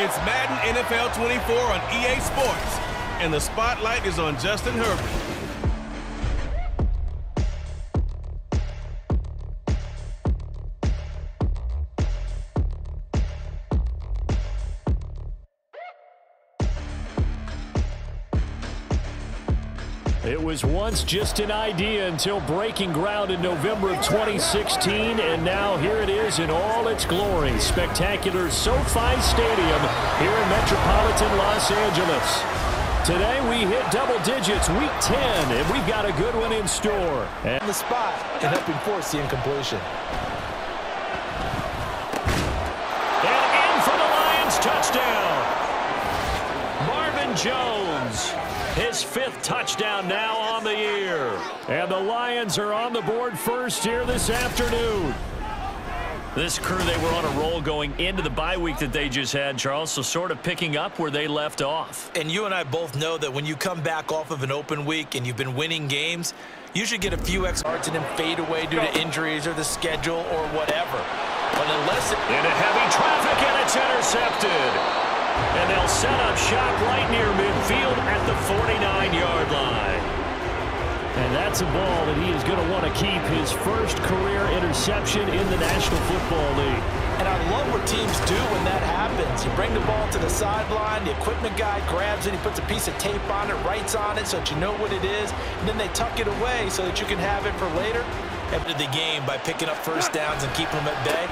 It's Madden NFL 24 on EA Sports, and the spotlight is on Justin Herbert. It was once just an idea until breaking ground in November of 2016, and now here it is in all its glory. Spectacular SoFi Stadium here in metropolitan Los Angeles. Today we hit double digits, week 10, and we've got a good one in store. And the spot and helping force the incompletion. And in for the Lions, touchdown. Marvin Jones. His 5th touchdown now on the year. And the Lions are on the board first here this afternoon. This crew, they were on a roll going into the bye week that they just had, Charles, so sort of picking up where they left off. And you and I both know that when you come back off of an open week and you've been winning games, you should get a few extra yards and then fade away due to injuries or the schedule or whatever. But unless into heavy traffic, and it's intercepted. And they'll set up shop right near midfield at the 49-yard line. And that's a ball that he is going to want to keep, his first career interception in the National Football League. And I love what teams do when that happens. You bring the ball to the sideline, the equipment guy grabs it, he puts a piece of tape on it, writes on it so that you know what it is, and then they tuck it away so that you can have it for later. After the game by picking up first downs and keeping them at bay,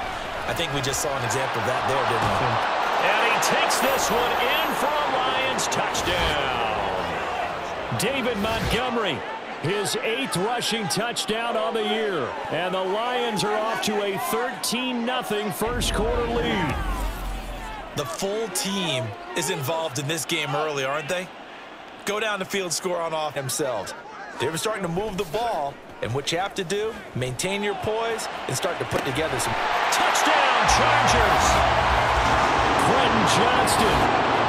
I think we just saw an example of that there, didn't we? And he takes this one in for a Lions touchdown. David Montgomery, his 8th rushing touchdown on the year. And the Lions are off to a 13-0 first quarter lead. The full team is involved in this game early, aren't they? Go down the field, score on off themselves. They're starting to move the ball, and what you have to do, maintain your poise and start to put together some touchdown Chargers. Quentin Johnston,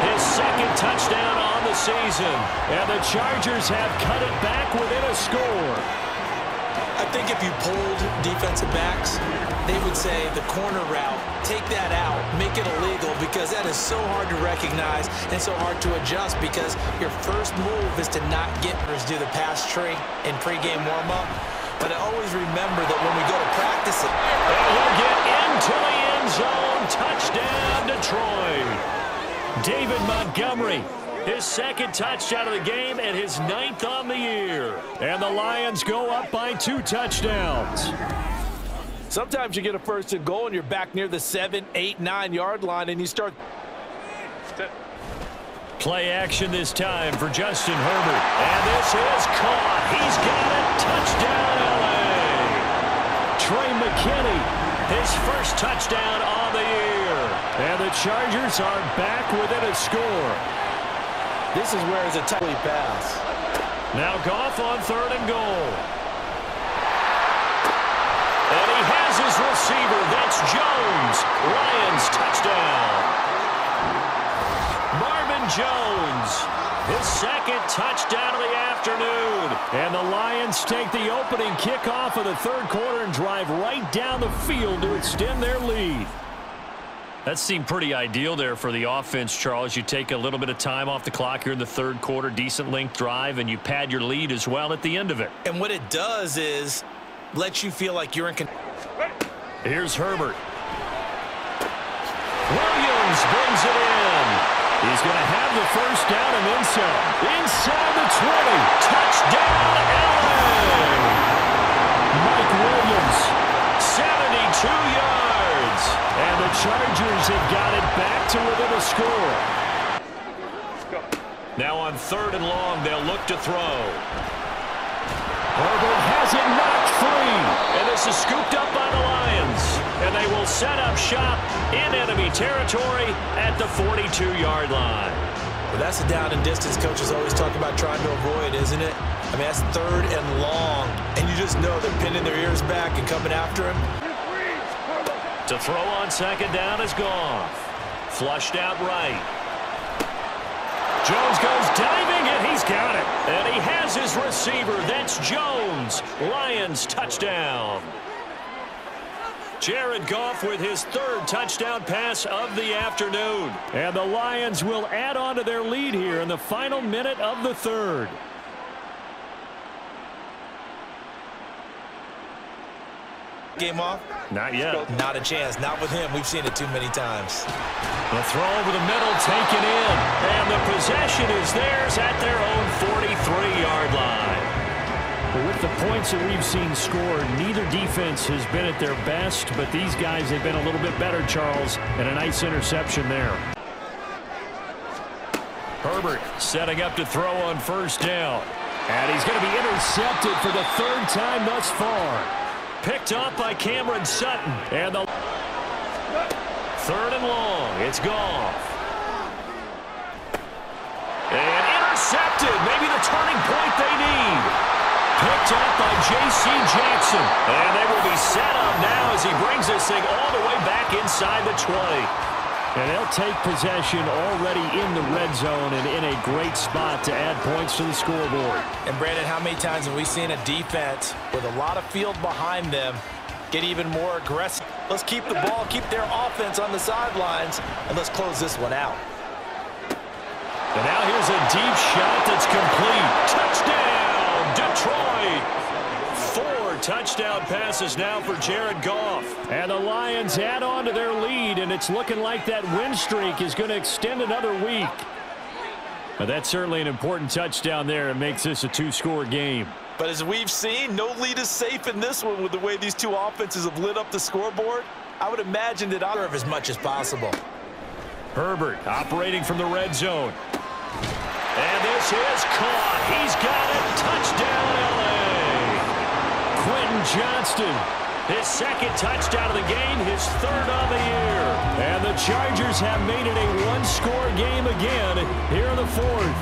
his 2nd touchdown on the season. And the Chargers have cut it back within a score. I think if you polled defensive backs, they would say the corner route, take that out, make it illegal, because that is so hard to recognize and so hard to adjust, because your first move is to not get do the pass tree in pregame warm-up. But I always remember that when we go to practice it, and he'll get into the end zone. Touchdown, Detroit. David Montgomery, his 2nd touchdown of the game and his 9th on the year. And the Lions go up by 2 touchdowns. Sometimes you get a 1st and goal and you're back near the 7, 8, 9-yard line and you start. Play action this time for Justin Herbert. And this is caught. He's got it. Touchdown, L.A. Trey McKinney, his 1st touchdown on the year. And the Chargers are back within a score. This is where it's a timely pass. Now Goff on 3rd and goal. And he has his receiver. That's Jones. Lions touchdown. Marvin Jones, his 2nd touchdown of the afternoon. And the Lions take the opening kickoff of the 3rd quarter and drive right down the field to extend their lead. That seemed pretty ideal there for the offense, Charles. You take a little bit of time off the clock here in the 3rd quarter, decent length drive, and you pad your lead as well at the end of it. And what it does is let you feel like you're in control. Here's Herbert. Williams brings it in. He's going to have the 1st down and then some. Inside the 20. Touchdown, LA. Mike Williams, 72 yards. And the Chargers have got it back to within a score. Now on 3rd and long, they'll look to throw. Herbert has it knocked free. And this is scooped up by the Lions. And they will set up shop in enemy territory at the 42-yard line. Well, that's a down and distance coaches always talk about trying to avoid, isn't it? I mean, that's 3rd and long. And you just know they're pinning their ears back and coming after him. To throw on 2nd down is Goff. Flushed out right. Jones goes diving, and he's got it. And he has his receiver. That's Jones. Lions touchdown. Jared Goff with his 3rd touchdown pass of the afternoon. And the Lions will add on to their lead here in the final minute of the 3rd. Game off? Not yet. Not a chance. Not with him. We've seen it too many times. The throw over the middle taken in. And the possession is theirs at their own 43-yard line. But with the points that we've seen scored, neither defense has been at their best, but these guys have been a little bit better, Charles, and a nice interception there. Herbert setting up to throw on 1st down. And he's going to be intercepted for the 3rd time thus far. Picked up by Cameron Sutton. And the 3rd and long. It's Goff. And intercepted. Maybe the turning point they need. Picked up by J.C. Jackson. And they will be set up now as he brings this thing all the way back inside the 20. And they'll take possession already in the red zone and in a great spot to add points to the scoreboard. And, Brandon, how many times have we seen a defense with a lot of field behind them get even more aggressive? Let's keep the ball, keep their offense on the sidelines, and let's close this one out. And now here's a deep shot that's complete. Touchdown, Detroit! 4 touchdown passes now for Jared Goff. And the Lions add on to their lead, and it's looking like that win streak is going to extend another week. But that's certainly an important touchdown there. It makes this a 2-score game. But as we've seen, no lead is safe in this one with the way these two offenses have lit up the scoreboard. I would imagine that I'll serve as much as possible. Herbert operating from the red zone. And this is caught. He's got it. Touchdown, L.A. Quentin Johnston, his 2nd touchdown of the game, his 3rd on the year. And the Chargers have made it a 1-score game again here in the 4th.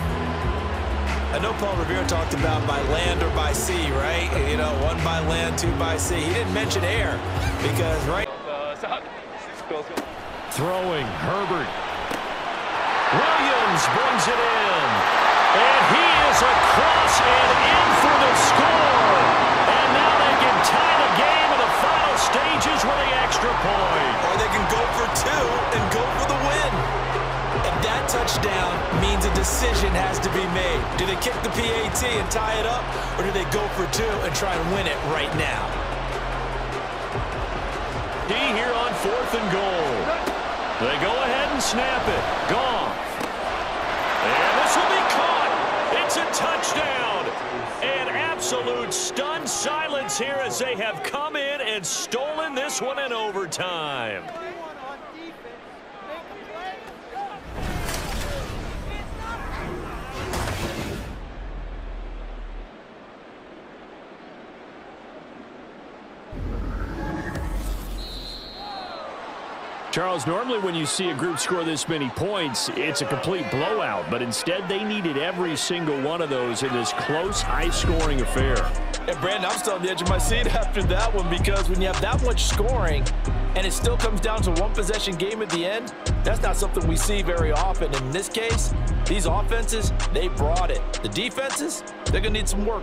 I know Paul Revere talked about by land or by sea, right? You know, 1 by land, 2 by sea. He didn't mention air because, right? Throwing, Herbert. Williams brings it in. And he is across and in for the score. And now they can tie the game in the final stages with the extra point. Or they can go for 2 and go for the win. And that touchdown means a decision has to be made. Do they kick the PAT and tie it up, or do they go for 2 and try and win it right now? D here on 4th and goal. They go ahead and snap it. Goff. And this will be caught. It's a touchdown. An absolute stunned silence here as they have come in and stolen this one in overtime. Charles, normally when you see a group score this many points, it's a complete blowout. But instead, they needed every single one of those in this close, high-scoring affair. And, Brandon, I'm still on the edge of my seat after that one because when you have that much scoring and it still comes down to 1-possession game at the end, that's not something we see very often. In this case, these offenses, they brought it. The defenses, they're going to need some work.